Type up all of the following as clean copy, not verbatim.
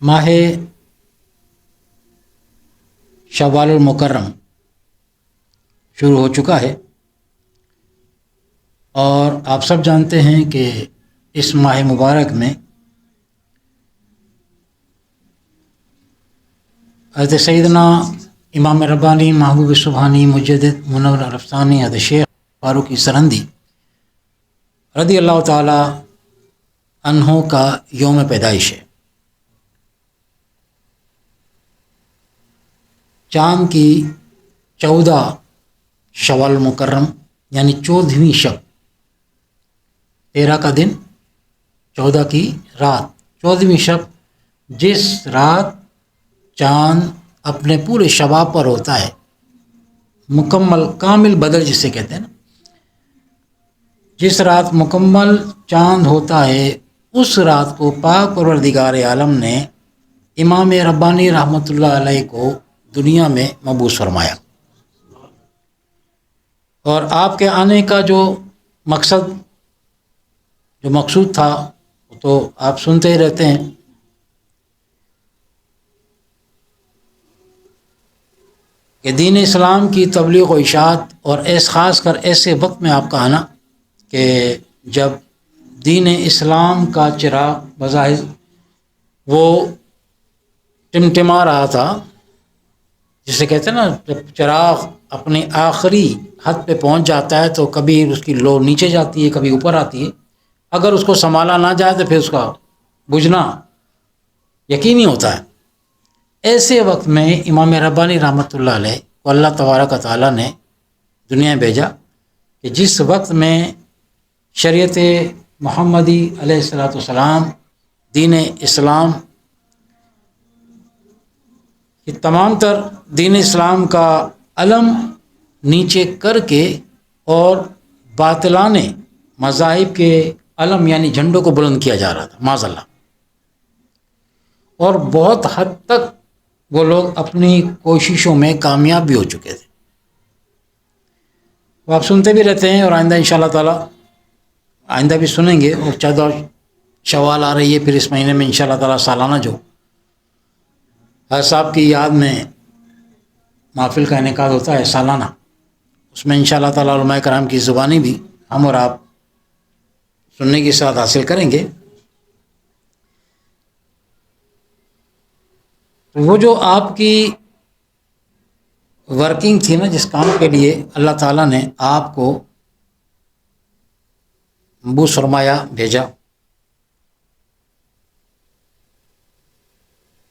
ماہ شوال المکرم شروع ہو چکا ہے، اور آپ سب جانتے ہیں کہ اس ماہ مبارک میں حضرت سیدنا امام ربانی محبوب سبحانی مجدد منور رفتانی حضرت شیخ فاروقی سرہندی رضی اللہ تعالی عنہ کا یوم پیدائش ہے۔ چاند کی 14 شوال مکرم یعنی 14ویں شب، 13 کا دن 14 کی رات، 14ویں شب، جس رات چاند اپنے پورے شباب پر ہوتا ہے، مکمل کامل بدر جسے کہتے ہیں نا، جس رات مکمل چاند ہوتا ہے اس رات کو پاک پروردگار عالم نے امام ربانی رحمۃ اللہ علیہ کو دنیا میں مبعوث فرمایا، اور آپ کے آنے کا جو مقصود تھا وہ تو آپ سنتے ہی رہتے ہیں کہ دین اسلام کی تبلیغ و اشاعت، اور خاص کر ایسے وقت میں آپ کا آنا کہ جب دین اسلام کا چراغ بظاہر وہ ٹمٹما رہا تھا، جسے کہتے ہیں نا جب چراغ اپنے آخری حد پہ پہنچ جاتا ہے تو کبھی اس کی لو نیچے جاتی ہے، کبھی اوپر آتی ہے، اگر اس کو سنبھالا نہ جائے تو پھر اس کا بجھنا یقینی ہوتا ہے۔ ایسے وقت میں امام ربانی رحمۃ اللہ علیہ کو اللہ تبارک و تعالیٰ نے دنیا بھیجا کہ جس وقت میں شریعت محمدی علیہ والسلام، دین اسلام کہ تمام تر دین اسلام کا علم نیچے کر کے اور باطلانے مذاہب کے علم یعنی جھنڈوں کو بلند کیا جا رہا تھا، معاذ اللہ، اور بہت حد تک وہ لوگ اپنی کوششوں میں کامیاب بھی ہو چکے تھے۔ وہ آپ سنتے بھی رہتے ہیں، اور آئندہ انشاءاللہ تعالی آئندہ بھی سنیں گے، اور 14 شوال آ رہی ہے، پھر اس مہینے میں انشاءاللہ تعالی سالانہ جو حضرت صاحب کی یاد میں محفل کا انعقاد ہوتا ہے سالانہ، اس میں انشاءاللہ تعالی علماء کرام کی زبانی بھی ہم اور آپ سننے کی سعادت حاصل کریں گے۔ وہ جو آپ کی ورکنگ تھی نا، جس کام کے لیے اللہ تعالیٰ نے آپ کو مبعوث فرمایا، بھیجا،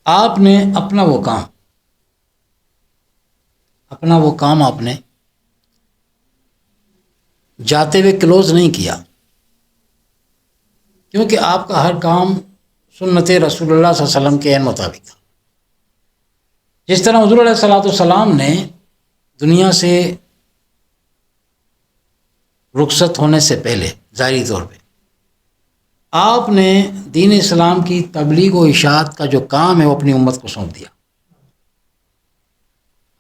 آپ نے اپنا وہ کام آپ نے جاتے ہوئے کلوز نہیں کیا، کیونکہ آپ کا ہر کام سنت رسول اللہ صلی اللہ علیہ وسلم کے عین مطابق تھا۔ جس طرح حضور علیہ السلام نے دنیا سے رخصت ہونے سے پہلے ظاہری طور پہ آپ نے دین اسلام کی تبلیغ و اشاعت کا جو کام ہے وہ اپنی امت کو سونپ دیا،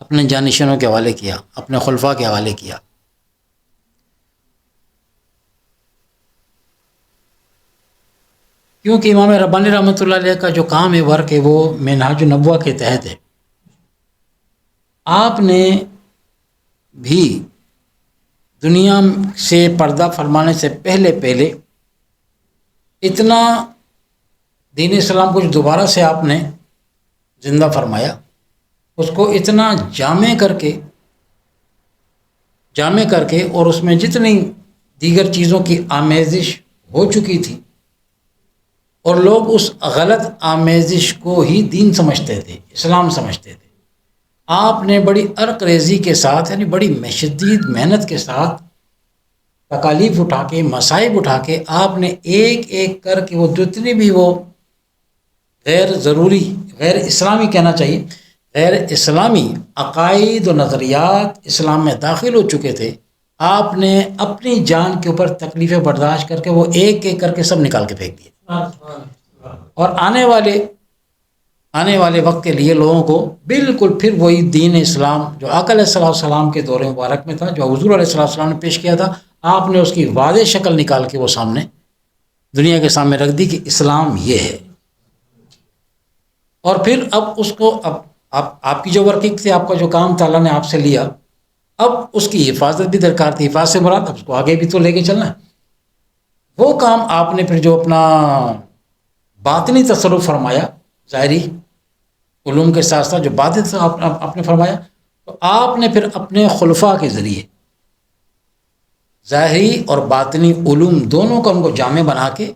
اپنے جانشینوں کے حوالے کیا، اپنے خلفاء کے حوالے کیا۔ کیونکہ امام ربانی رحمۃ اللہ علیہ کا جو کام ہے، ورک ہے، وہ منہاج النبوہ کے تحت ہے۔ آپ نے بھی دنیا سے پردہ فرمانے سے پہلے اتنا دین اسلام کو جو دوبارہ سے آپ نے زندہ فرمایا، اس کو اتنا جامع کر کے اور اس میں جتنی دیگر چیزوں کی آمیزش ہو چکی تھی، اور لوگ اس غلط آمیزش کو ہی دین سمجھتے تھے، اسلام سمجھتے تھے، آپ نے بڑی عرق ریزی کے ساتھ، یعنی بڑی شدید محنت کے ساتھ تکالیف اٹھا کے، مصائب اٹھا کے، آپ نے ایک ایک کر کے وہ جتنی بھی وہ غیر ضروری، غیر اسلامی کہنا چاہیے، غیر اسلامی عقائد و نظریات اسلام میں داخل ہو چکے تھے، آپ نے اپنی جان کے اوپر تکلیفیں برداشت کر کے وہ ایک ایک کر کے سب نکال کے پھینک دیے، اور آنے والے وقت کے لیے لوگوں کو بالکل پھر وہی دین اسلام جو آقا علیہ السلام کے دور مبارک میں تھا، جو حضور علیہ السلام نے پیش کیا تھا، آپ نے اس کی واضح شکل نکال کے وہ سامنے دنیا کے سامنے رکھ دی کہ اسلام یہ ہے۔ اور پھر اب اس کو اب آپ کی جو ورکنگ تھی، آپ کا جو کام تھا اللہ نے آپ سے لیا، اب اس کی حفاظت بھی درکار تھی. حفاظت سے مراد اب اس کو آگے بھی تو لے کے چلنا ہے. وہ کام آپ نے پھر جو اپنا باطنی تصرف فرمایا، ظاہری علوم کے ساتھ ساتھ جو باطنی تصرف آپ نے فرمایا، تو آپ نے پھر اپنے خلفاء کے ذریعے ظاہری اور باطنی علوم دونوں کا ان کو جامع بنا کے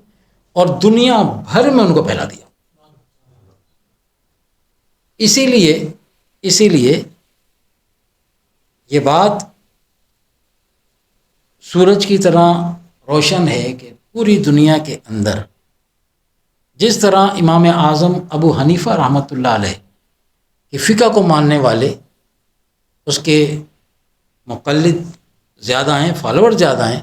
اور دنیا بھر میں ان کو پھیلا دیا. اسی لیے یہ بات سورج کی طرح روشن ہے کہ پوری دنیا کے اندر جس طرح امام اعظم ابو حنیفہ رحمۃ اللہ علیہ کہ فقہ کو ماننے والے اس کے مقلد زیادہ ہیں، فالوور زیادہ ہیں،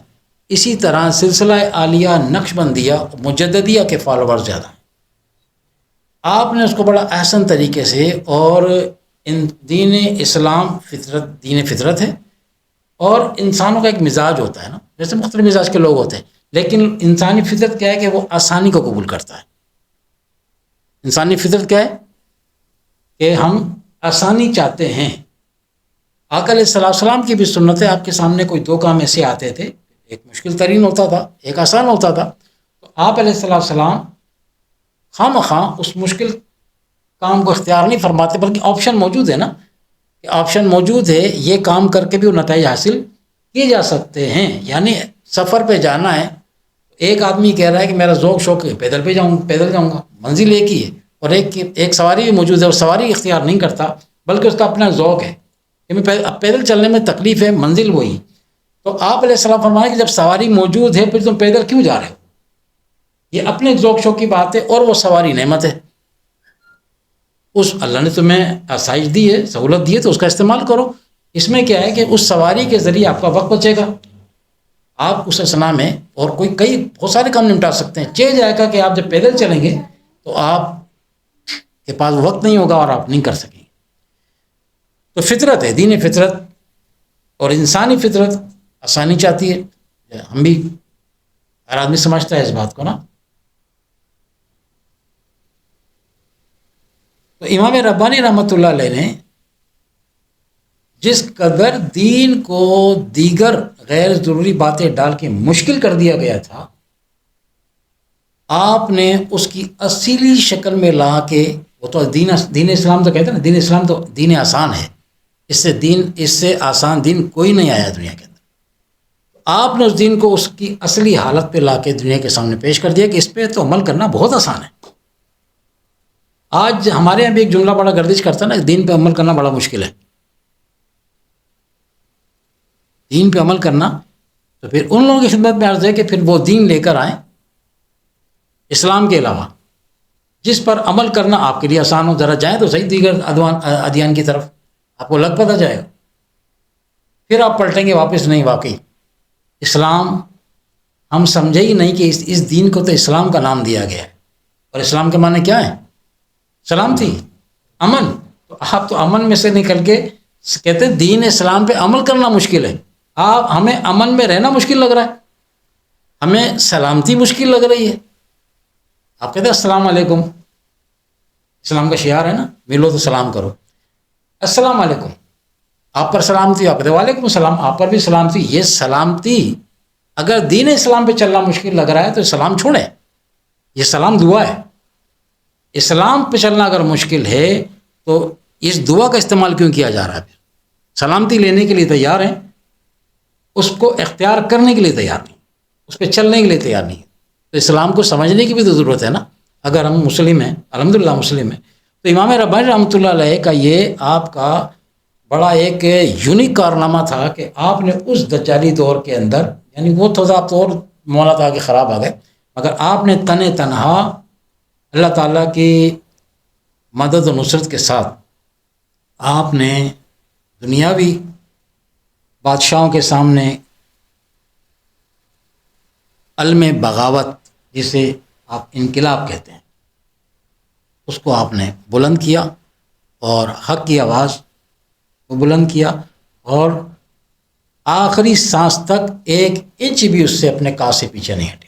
اسی طرح سلسلہ عالیہ نقشبندیہ مجددیہ کے فالوور زیادہ ہیں. آپ نے اس کو بڑا احسن طریقے سے، اور دین اسلام دین فطرت ہے، اور انسانوں کا ایک مزاج ہوتا ہے نا، جیسے مختلف مزاج کے لوگ ہوتے ہیں، لیکن انسانی فطرت کیا ہے کہ وہ آسانی کو قبول کرتا ہے. انسانی فطرت کیا ہے کہ ہم آسانی چاہتے ہیں. آقا علیہ السلام کی بھی سنت ہے. آپ کے سامنے کوئی دو کام ایسے آتے تھے، ایک مشکل ترین ہوتا تھا، ایک آسان ہوتا تھا، تو آپ علیہ السلام خواہ اس مشکل کام کو اختیار نہیں فرماتے، بلکہ آپشن موجود ہے نا، کہ آپشن موجود ہے، یہ کام کر کے بھی وہ نتائج حاصل کیے جا سکتے ہیں. یعنی سفر پہ جانا ہے، ایک آدمی کہہ رہا ہے کہ میرا ذوق شوق ہے پیدل جاؤں گا، منزل ایک ہی ہے، اور ایک سواری بھی موجود ہے، اور سواری اختیار نہیں کرتا بلکہ اس کا اپنا ذوق ہے کہ میں پیدل چلنے میں تکلیف ہے، منزل وہی. تو آپ علیہ السلام فرمایا کہ جب سواری موجود ہے پھر تم پیدل کیوں جا رہے ہو؟ یہ اپنے ذوق شوق کی بات ہے، اور وہ سواری نعمت ہے. اس اللہ نے تمہیں آسائش دی ہے، سہولت دی ہے، تو اس کا استعمال کرو. اس میں کیا ہے کہ اس سواری کے ذریعے آپ کا وقت بچے گا، آپ اس اسنا میں اور بہت سارے کام نمٹا سکتے ہیں. چہ جائے گا کہ آپ جب پیدل چلیں گے تو آپ کے پاس وقت نہیں ہوگا اور آپ نہیں کر سکیں گے. تو فطرت ہے، دین فطرت اور انسانی فطرت آسانی چاہتی ہے. ہم بھی، ہر آدمی سمجھتا ہے اس بات کو نا. تو امام ربانی رحمۃ اللہ علیہ نے جس قدر دین کو دیگر غیر ضروری باتیں ڈال کے مشکل کر دیا گیا تھا، آپ نے اس کی اصلی شکل میں لا کے، وہ تو دین اسلام تو کہتے ہیں نا، دین اسلام تو دین آسان ہے، اس سے آسان دین کوئی نہیں آیا دنیا کے اندر. آپ نے اس دین کو اس کی اصلی حالت پہ لا کے دنیا کے سامنے پیش کر دیا کہ اس پہ تو عمل کرنا بہت آسان ہے. آج ہمارے یہاں بھی ایک جملہ بڑا گردش کرتا ہے نا، دین پہ عمل کرنا بڑا مشکل ہے. دین پہ عمل کرنا، تو پھر ان لوگوں کی خدمت میں عرض ہے کہ پھر وہ دین لے کر آئیں اسلام کے علاوہ جس پر عمل کرنا آپ کے لیے آسان ہو. ذرا جائیں تو صحیح دیگر ادیان کی طرف، آپ کو لگ پتہ جائے گا. پھر آپ پلٹیں گے واپس، نہیں واقعی اسلام ہم سمجھے ہی نہیں کہ اس دین کو تو اسلام کا نام دیا گیا ہے. اور اسلام کے معنی کیا ہے؟ سلامتی، امن. تو آپ تو امن میں سے نکل کے کہتے ہیں دین اسلام پہ عمل کرنا مشکل ہے. ہمیں امن میں رہنا مشکل لگ رہا ہے، ہمیں سلامتی مشکل لگ رہی ہے. آپ کہتے ہیں السلام علیکم، اسلام کا شعار ہے نا، ملو تو سلام کرو. السلام علیکم، آپ پر سلامتی، آپ کہتے ہیں وعلیکم السلام، آپ پر بھی سلامتی. یہ سلامتی اگر دین اسلام پہ چلنا مشکل لگ رہا ہے تو سلام چھوڑیں، یہ سلام دعا ہے. اسلام پہ چلنا اگر مشکل ہے تو اس دعا کا استعمال کیوں کیا جا رہا ہے؟ پھر سلامتی لینے کے لیے تیار ہیں، اس کو اختیار کرنے کے لیے تیار نہیں، اس پہ چلنے کے لیے تیار نہیں. تو اسلام کو سمجھنے کی بھی تو ضرورت ہے نا. اگر ہم مسلم ہیں، الحمدللہ مسلم ہیں، تو امام ربانی رحمۃ اللہ علیہ کا یہ آپ کا بڑا ایک یونیک کارنامہ تھا کہ آپ نے اس دجالی دور کے اندر، یعنی وہ تھوڑا طور مولا تھا کہ خراب آ گئے، مگر آپ نے تنہا اللہ تعالیٰ کی مدد و نصرت کے ساتھ آپ نے دنیاوی بادشاہوں کے سامنے علم بغاوت، جسے آپ انقلاب کہتے ہیں، اس کو آپ نے بلند کیا اور حق کی آواز کو بلند کیا، اور آخری سانس تک ایک انچ بھی اس سے اپنے کاج سے پیچھے نہیں ہٹے.